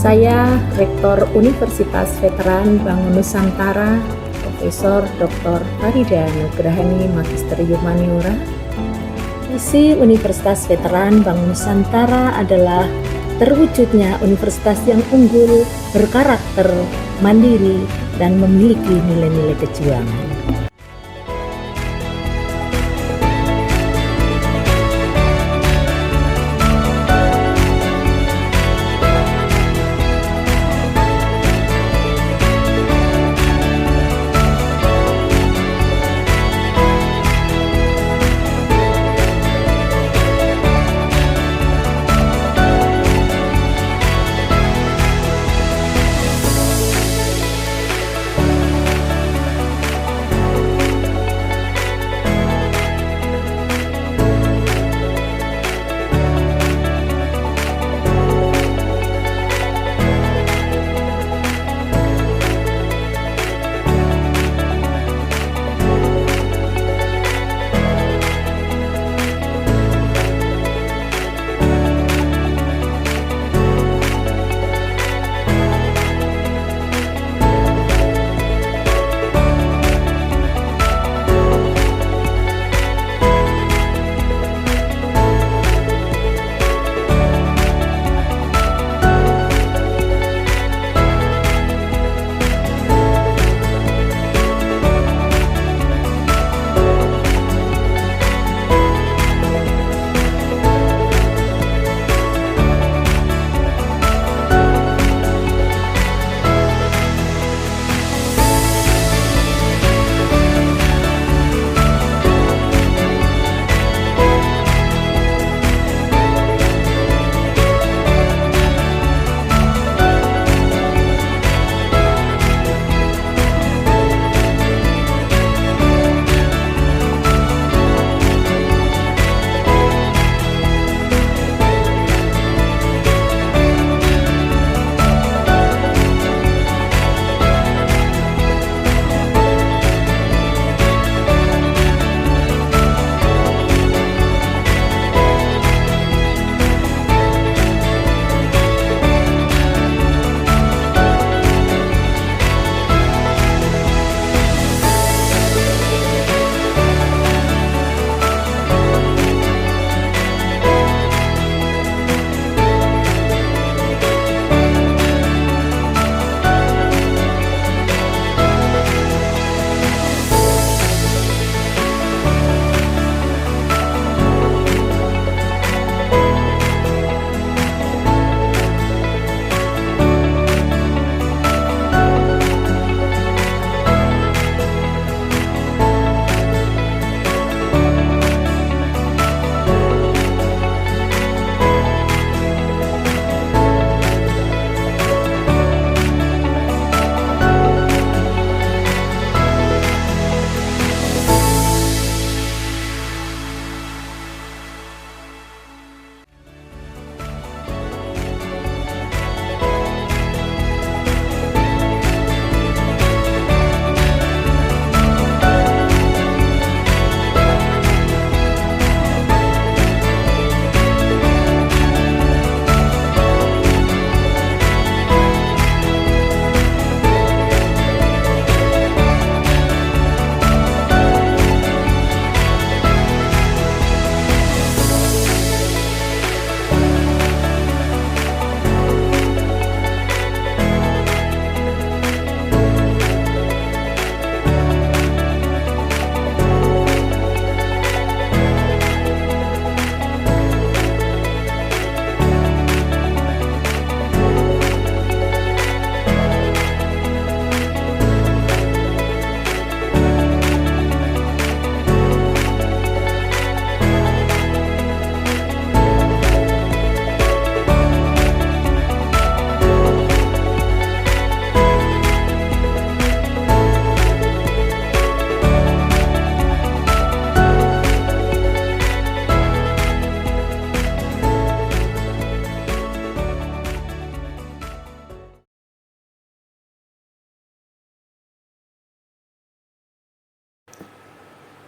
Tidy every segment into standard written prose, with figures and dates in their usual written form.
Saya Rektor Universitas Veteran Bank Nusantara, Profesor Dr. Farida Nugrahani Magister Humaniora. Visi Universitas Veteran Bank Nusantara adalah terwujudnya universitas yang unggul, berkarakter, mandiri, dan memiliki nilai-nilai kejuangan.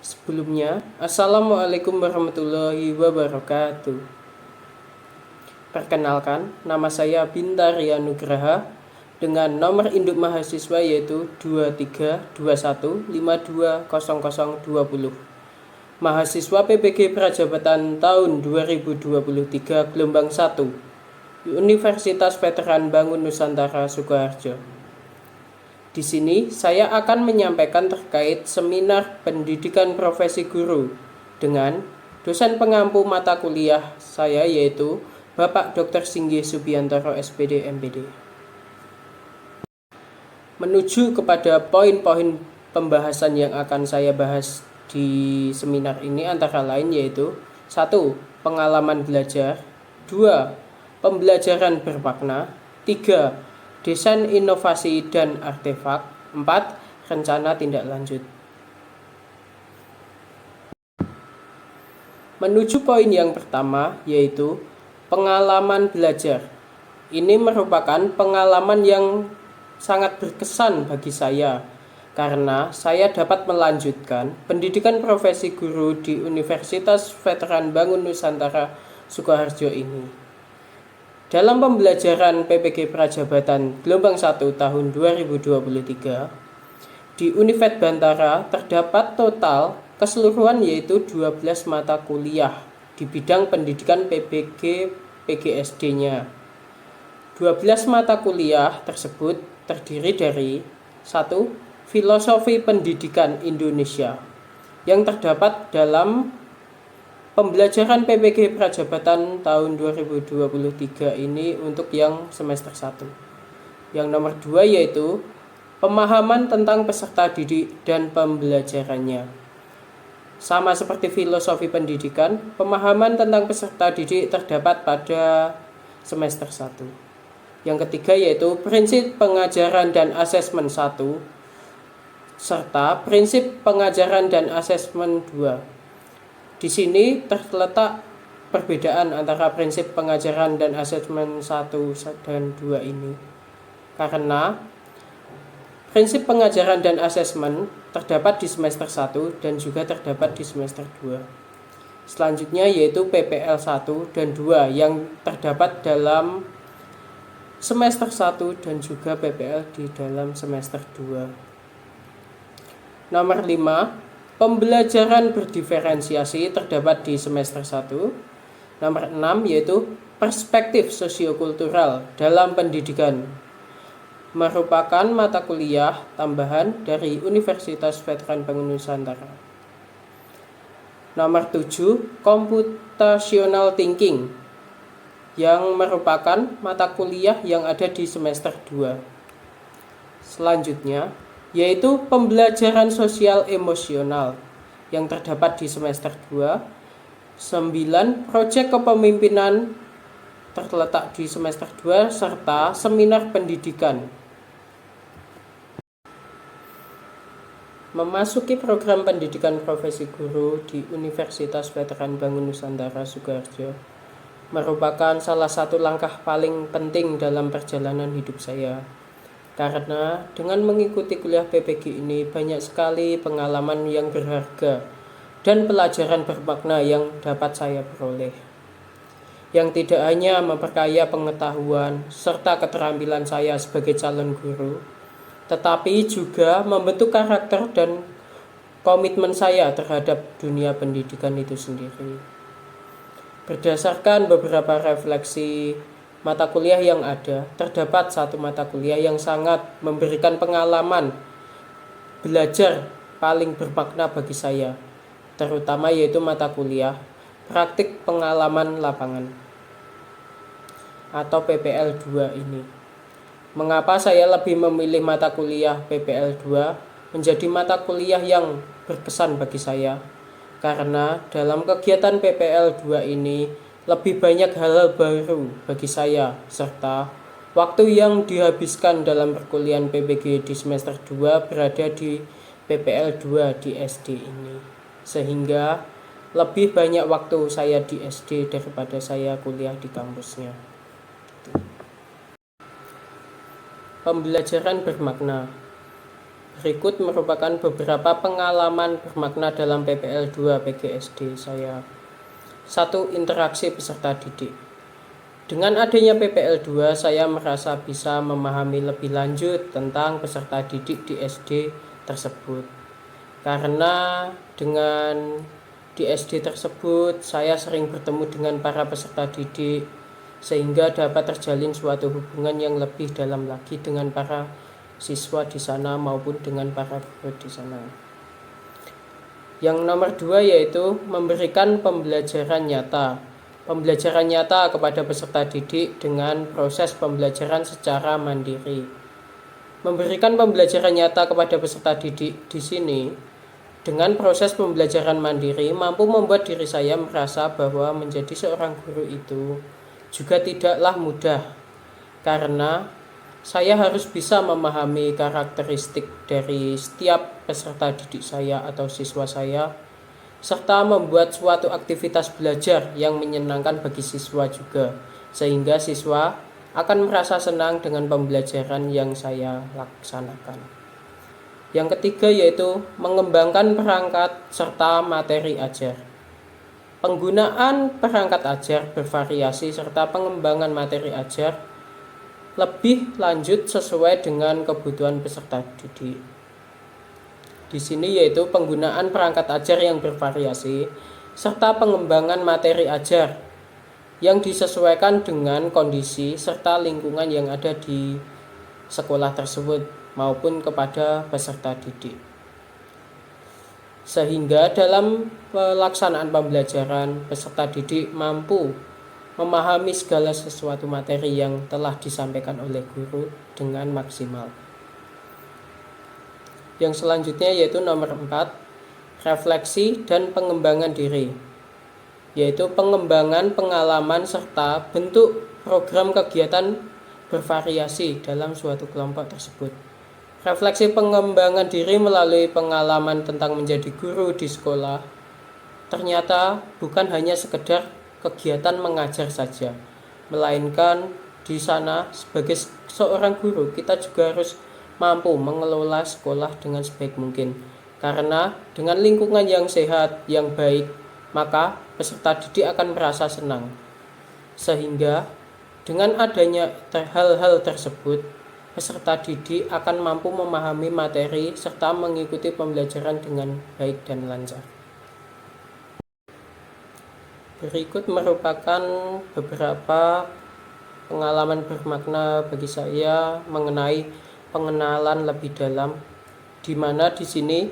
Sebelumnya, Assalamualaikum warahmatullahi wabarakatuh. Perkenalkan, nama saya Bintaria Nugraha dengan nomor induk mahasiswa yaitu 2321520020. Mahasiswa PPG Prajabatan tahun 2023 gelombang 1 Universitas Veteran Bangun Nusantara Sukoharjo. Di sini saya akan menyampaikan terkait seminar pendidikan profesi guru dengan dosen pengampu mata kuliah saya yaitu Bapak Dr. Singgih Subiantoro SPD MPD. Menuju kepada poin-poin pembahasan yang akan saya bahas di seminar ini antara lain yaitu 1. Pengalaman belajar, 2. Pembelajaran bermakna, 3. Desain inovasi dan artefak, 4. Rencana tindak lanjut. Menuju poin yang pertama yaitu pengalaman belajar. Ini merupakan pengalaman yang sangat berkesan bagi saya karena saya dapat melanjutkan pendidikan profesi guru di Universitas Veteran Bangun Nusantara Sukoharjo ini. Dalam pembelajaran PPG Prajabatan gelombang 1 tahun 2023 di Univet Bantara terdapat total keseluruhan yaitu 12 mata kuliah di bidang pendidikan PPG PGSD-nya. 12 mata kuliah tersebut terdiri dari 1. Filosofi Pendidikan Indonesia yang terdapat dalam pembelajaran PPG Prajabatan tahun 2023 ini untuk yang semester 1. Yang nomor 2 yaitu pemahaman tentang peserta didik dan pembelajarannya. Sama seperti filosofi pendidikan, pemahaman tentang peserta didik terdapat pada semester 1. Yang ketiga yaitu prinsip pengajaran dan asesmen 1 serta prinsip pengajaran dan asesmen 2. Di sini terletak perbedaan antara prinsip pengajaran dan asesmen 1 dan 2 ini. Karena prinsip pengajaran dan asesmen terdapat di semester 1 dan juga terdapat di semester 2. Selanjutnya yaitu PPL 1 dan 2 yang terdapat dalam semester 1 dan juga PPL di dalam semester 2. Nomor 5, pembelajaran berdiferensiasi terdapat di semester 1. Nomor 6 yaitu perspektif sosiokultural dalam pendidikan merupakan mata kuliah tambahan dari Universitas Veteran Bangun Nusantara. Nomor 7, Computational Thinking yang merupakan mata kuliah yang ada di semester 2. Selanjutnya, yaitu pembelajaran sosial emosional yang terdapat di semester 2. 9, Proyek Kepemimpinan terletak di semester 2 serta seminar pendidikan. Memasuki program pendidikan profesi guru di Universitas Veteran Bangun Nusantara Sukoharjo merupakan salah satu langkah paling penting dalam perjalanan hidup saya. Karena dengan mengikuti kuliah PPG ini banyak sekali pengalaman yang berharga dan pelajaran bermakna yang dapat saya peroleh. Yang tidak hanya memperkaya pengetahuan serta keterampilan saya sebagai calon guru, tetapi juga membentuk karakter dan komitmen saya terhadap dunia pendidikan itu sendiri. Berdasarkan beberapa refleksi mata kuliah yang ada, terdapat satu mata kuliah yang sangat memberikan pengalaman belajar paling bermakna bagi saya, terutama yaitu mata kuliah praktik pengalaman lapangan atau PPL 2 ini. Mengapa saya lebih memilih mata kuliah PPL 2 menjadi mata kuliah yang berkesan bagi saya? Karena dalam kegiatan PPL 2 ini lebih banyak hal-hal baru bagi saya, serta waktu yang dihabiskan dalam perkuliahan PPG di semester 2 berada di PPL 2 di SD ini. Sehingga lebih banyak waktu saya di SD daripada saya kuliah di kampusnya. Pembelajaran bermakna. Berikut merupakan beberapa pengalaman bermakna dalam PPL 2 PGSD saya. 1. Interaksi peserta didik. Dengan adanya PPL 2, saya merasa bisa memahami lebih lanjut tentang peserta didik di SD tersebut. Karena dengan di SD tersebut, saya sering bertemu dengan para peserta didik, sehingga dapat terjalin suatu hubungan yang lebih dalam lagi dengan para siswa di sana maupun dengan para guru di sana. Yang nomor 2 yaitu memberikan pembelajaran nyata. Pembelajaran nyata kepada peserta didik dengan proses pembelajaran secara mandiri. Memberikan pembelajaran nyata kepada peserta didik di sini dengan proses pembelajaran mandiri mampu membuat diri saya merasa bahwa menjadi seorang guru itu juga tidaklah mudah, karena saya harus bisa memahami karakteristik dari setiap peserta didik saya atau siswa saya, serta membuat suatu aktivitas belajar yang menyenangkan bagi siswa juga, sehingga siswa akan merasa senang dengan pembelajaran yang saya laksanakan. Yang ketiga yaitu mengembangkan perangkat serta materi ajar. Penggunaan perangkat ajar bervariasi serta pengembangan materi ajar lebih lanjut sesuai dengan kebutuhan peserta didik. Di sini yaitu penggunaan perangkat ajar yang bervariasi serta pengembangan materi ajar yang disesuaikan dengan kondisi serta lingkungan yang ada di sekolah tersebut maupun kepada peserta didik. Sehingga dalam pelaksanaan pembelajaran, peserta didik mampu memahami segala sesuatu materi yang telah disampaikan oleh guru dengan maksimal. Yang selanjutnya yaitu nomor 4, refleksi dan pengembangan diri, yaitu pengembangan pengalaman serta bentuk program kegiatan bervariasi dalam suatu kelompok tersebut. Refleksi pengembangan diri melalui pengalaman tentang menjadi guru di sekolah ternyata bukan hanya sekedar kegiatan mengajar saja, melainkan di sana sebagai seorang guru kita juga harus mampu mengelola sekolah dengan sebaik mungkin. Karena dengan lingkungan yang sehat, yang baik, maka peserta didik akan merasa senang. Sehingga dengan adanya hal-hal tersebut, peserta didik akan mampu memahami materi serta mengikuti pembelajaran dengan baik dan lancar. Berikut merupakan beberapa pengalaman bermakna bagi saya mengenai pengenalan lebih dalam, di mana di sini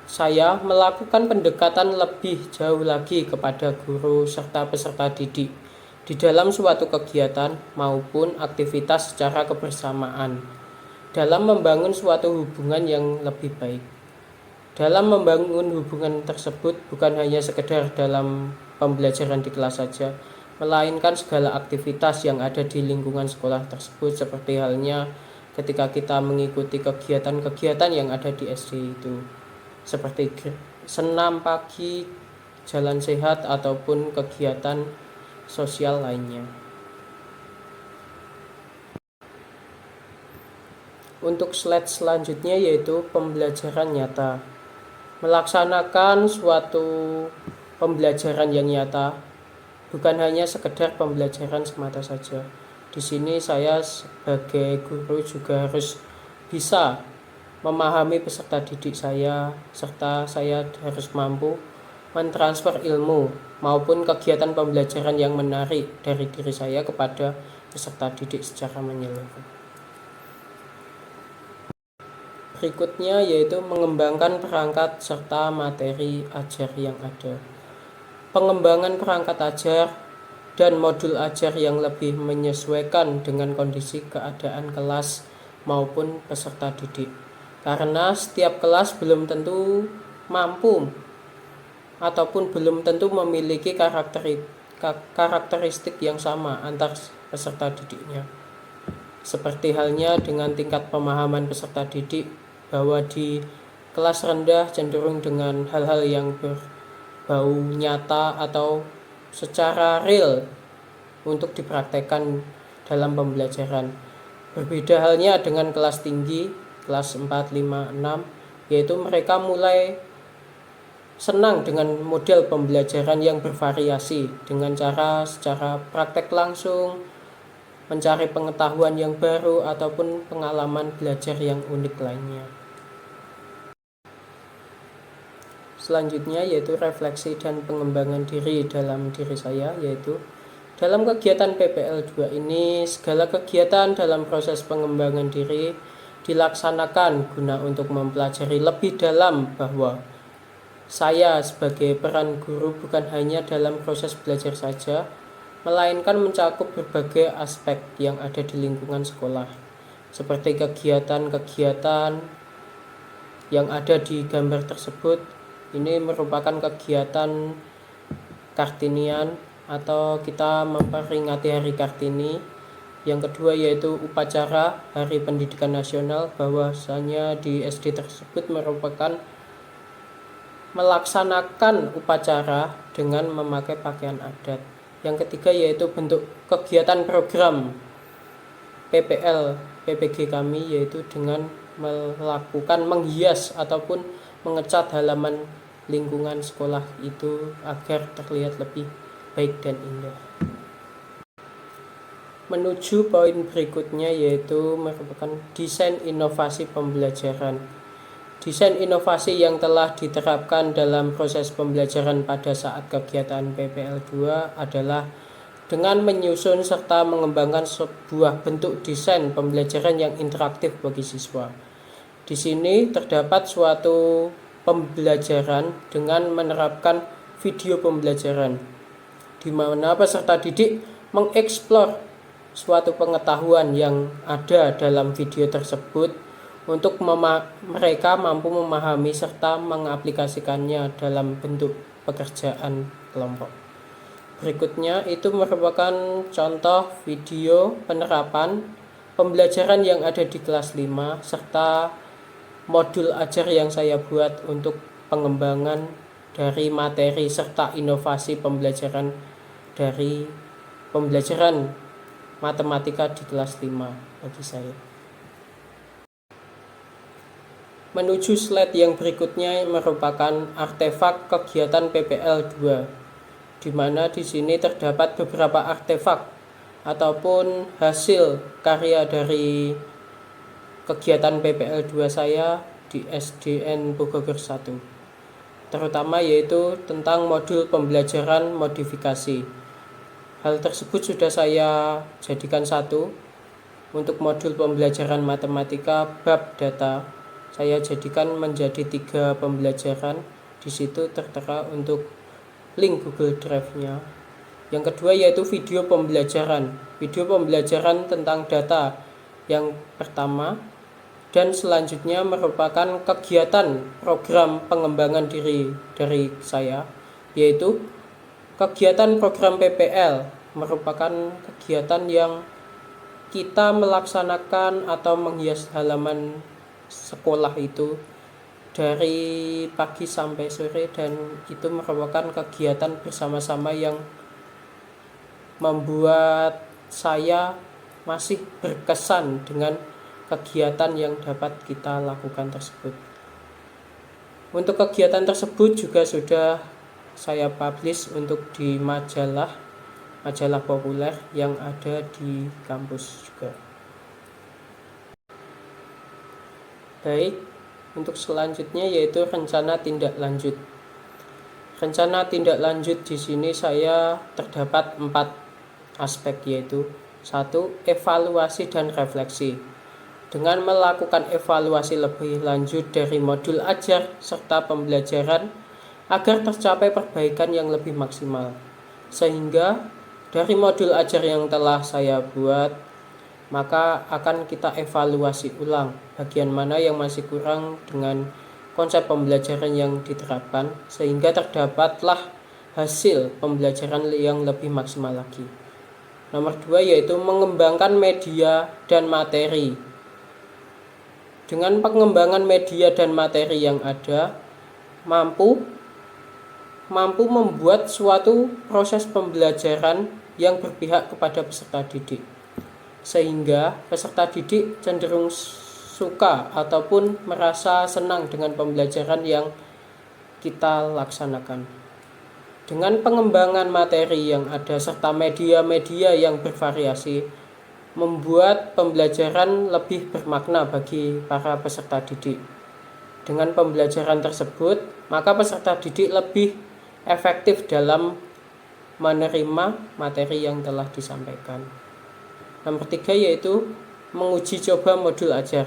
saya melakukan pendekatan lebih jauh lagi kepada guru serta peserta didik di dalam suatu kegiatan maupun aktivitas secara kebersamaan dalam membangun suatu hubungan yang lebih baik. Dalam membangun hubungan tersebut bukan hanya sekedar dalam pembelajaran di kelas saja, melainkan segala aktivitas yang ada di lingkungan sekolah tersebut, seperti halnya ketika kita mengikuti kegiatan-kegiatan yang ada di SD itu, seperti senam pagi, jalan sehat, ataupun kegiatan sosial lainnya. Untuk slide selanjutnya yaitu pembelajaran nyata. Melaksanakan suatu pembelajaran yang nyata bukan hanya sekedar pembelajaran semata saja. Di sini saya sebagai guru juga harus bisa memahami peserta didik saya, serta saya harus mampu mentransfer ilmu maupun kegiatan pembelajaran yang menarik dari diri saya kepada peserta didik secara menyeluruh. Berikutnya yaitu mengembangkan perangkat serta materi ajar yang ada. Pengembangan perangkat ajar dan modul ajar yang lebih menyesuaikan dengan kondisi keadaan kelas maupun peserta didik. Karena setiap kelas belum tentu mampu ataupun belum tentu memiliki karakteristik yang sama antar peserta didiknya. Seperti halnya dengan tingkat pemahaman peserta didik bahwa di kelas rendah cenderung dengan hal-hal yang berbau nyata atau secara real untuk dipraktekkan dalam pembelajaran. Berbeda halnya dengan kelas tinggi, kelas 4, 5, 6, yaitu mereka mulai senang dengan model pembelajaran yang bervariasi dengan cara secara praktek langsung, mencari pengetahuan yang baru ataupun pengalaman belajar yang unik lainnya. Selanjutnya yaitu refleksi dan pengembangan diri dalam diri saya, yaitu dalam kegiatan PPL 2 ini segala kegiatan dalam proses pengembangan diri dilaksanakan guna untuk mempelajari lebih dalam bahwa saya sebagai peran guru bukan hanya dalam proses belajar saja, melainkan mencakup berbagai aspek yang ada di lingkungan sekolah, seperti kegiatan-kegiatan yang ada di gambar tersebut. Ini merupakan kegiatan Kartinian atau kita memperingati Hari Kartini. Yang kedua yaitu upacara Hari Pendidikan Nasional, bahwasanya di SD tersebut merupakan melaksanakan upacara dengan memakai pakaian adat. Yang ketiga yaitu bentuk kegiatan program PPL PPG kami, yaitu dengan melakukan menghias ataupun mengecat halaman lingkungan sekolah itu agar terlihat lebih baik dan indah. Menuju poin berikutnya yaitu merupakan desain inovasi pembelajaran. Desain inovasi yang telah diterapkan dalam proses pembelajaran pada saat kegiatan PPL 2 adalah dengan menyusun serta mengembangkan sebuah bentuk desain pembelajaran yang interaktif bagi siswa. Di sini terdapat suatu pembelajaran dengan menerapkan video pembelajaran, di mana peserta didik mengeksplor suatu pengetahuan yang ada dalam video tersebut untuk mereka mampu memahami serta mengaplikasikannya dalam bentuk pekerjaan kelompok. Berikutnya itu merupakan contoh video penerapan pembelajaran yang ada di kelas 5 serta modul ajar yang saya buat untuk pengembangan dari materi serta inovasi pembelajaran dari pembelajaran matematika di kelas 5 bagi saya. Menuju slide yang berikutnya merupakan artefak kegiatan PPL 2, di mana di sini terdapat beberapa artefak ataupun hasil karya dari kegiatan PPL 2 saya di SDN Bogor 1, terutama yaitu tentang modul pembelajaran modifikasi. Hal tersebut sudah saya jadikan satu. Untuk modul pembelajaran matematika bab data, saya jadikan menjadi 3 pembelajaran. Di situ tertera untuk link Google Drive-nya. Yang kedua yaitu video pembelajaran. Video pembelajaran tentang data yang pertama, dan selanjutnya merupakan kegiatan program pengembangan diri dari saya, yaitu kegiatan program PPL merupakan kegiatan yang kita melaksanakan atau menghias halaman sekolah itu dari pagi sampai sore, dan itu merupakan kegiatan bersama-sama yang membuat saya masih berkesan dengan kegiatan yang dapat kita lakukan tersebut. Untuk kegiatan tersebut juga sudah saya publish untuk di majalah populer yang ada di kampus juga. Baik, untuk selanjutnya yaitu rencana tindak lanjut. Rencana tindak lanjut di sini saya terdapat 4 aspek, yaitu 1. Evaluasi dan refleksi. Dengan melakukan evaluasi lebih lanjut dari modul ajar serta pembelajaran agar tercapai perbaikan yang lebih maksimal. Sehingga dari modul ajar yang telah saya buat, maka akan kita evaluasi ulang bagian mana yang masih kurang dengan konsep pembelajaran yang diterapkan, sehingga terdapatlah hasil pembelajaran yang lebih maksimal lagi. Nomor 2 yaitu mengembangkan media dan materi. Dengan pengembangan media dan materi yang ada, mampu membuat suatu proses pembelajaran yang berpihak kepada peserta didik, sehingga peserta didik cenderung suka ataupun merasa senang dengan pembelajaran yang kita laksanakan. Dengan pengembangan materi yang ada serta media-media yang bervariasi, membuat pembelajaran lebih bermakna bagi para peserta didik. Dengan pembelajaran tersebut, maka peserta didik lebih efektif dalam menerima materi yang telah disampaikan. Nomor 3 yaitu menguji coba modul ajar.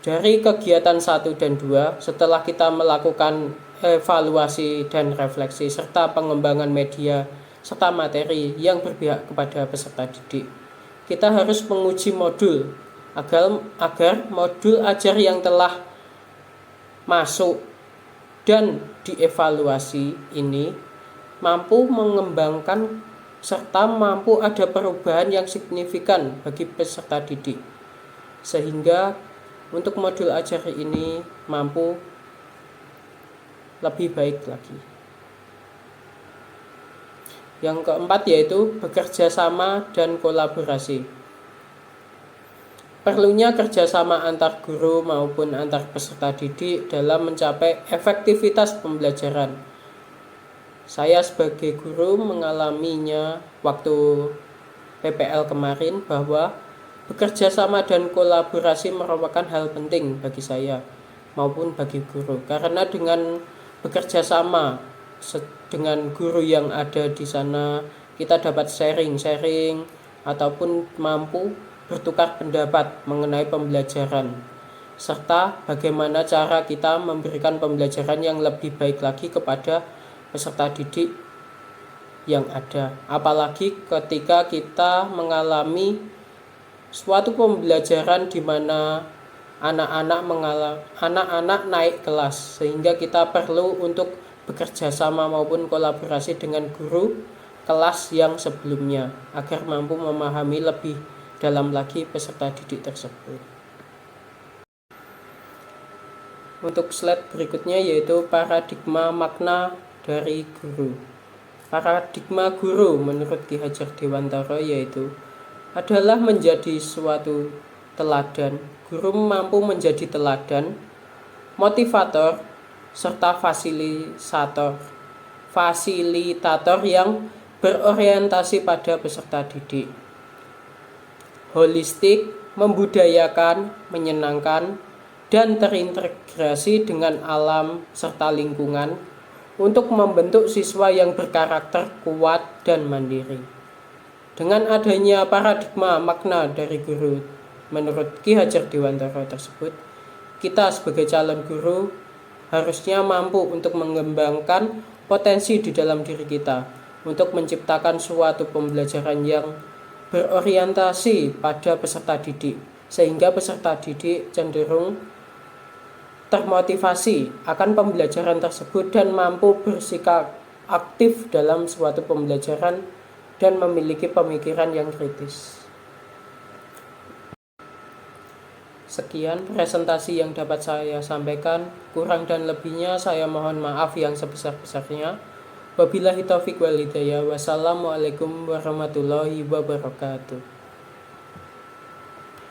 Dari kegiatan 1 dan 2, setelah kita melakukan evaluasi dan refleksi serta pengembangan media serta materi yang berpihak kepada peserta didik, kita harus menguji modul agar modul ajar yang telah masuk dan dievaluasi ini mampu mengembangkan serta mampu ada perubahan yang signifikan bagi peserta didik, sehingga untuk modul ajar ini mampu lebih baik lagi. Yang keempat yaitu bekerja sama dan kolaborasi. Perlunya kerjasama antar guru maupun antar peserta didik dalam mencapai efektivitas pembelajaran. Saya sebagai guru mengalaminya waktu PPL kemarin bahwa bekerja sama dan kolaborasi merupakan hal penting bagi saya maupun bagi guru. Karena dengan bekerja sama dengan guru yang ada di sana, kita dapat sharing ataupun mampu bertukar pendapat mengenai pembelajaran serta bagaimana cara kita memberikan pembelajaran yang lebih baik lagi kepada peserta didik yang ada. Apalagi ketika kita mengalami suatu pembelajaran di mana anak-anak naik kelas, sehingga kita perlu untuk bekerja sama maupun kolaborasi dengan guru kelas yang sebelumnya agar mampu memahami lebih dalam lagi peserta didik tersebut. Untuk slide berikutnya yaitu paradigma makna dari guru. Paradigma guru menurut Ki Hajar Dewantara yaitu adalah menjadi suatu teladan. Guru mampu menjadi teladan, motivator, serta fasilitator yang berorientasi pada peserta didik. Holistik, membudayakan, menyenangkan, dan terintegrasi dengan alam serta lingkungan untuk membentuk siswa yang berkarakter kuat dan mandiri. Dengan adanya paradigma makna dari guru menurut Ki Hajar Dewantara tersebut, kita sebagai calon guru harusnya mampu untuk mengembangkan potensi di dalam diri kita untuk menciptakan suatu pembelajaran yang berorientasi pada peserta didik, sehingga peserta didik cenderung termotivasi akan pembelajaran tersebut dan mampu bersikap aktif dalam suatu pembelajaran dan memiliki pemikiran yang kritis. Sekian presentasi yang dapat saya sampaikan. Kurang dan lebihnya saya mohon maaf yang sebesar-besarnya. Wabillahi taufiq wal hidayah. Wassalamualaikum warahmatullahi wabarakatuh.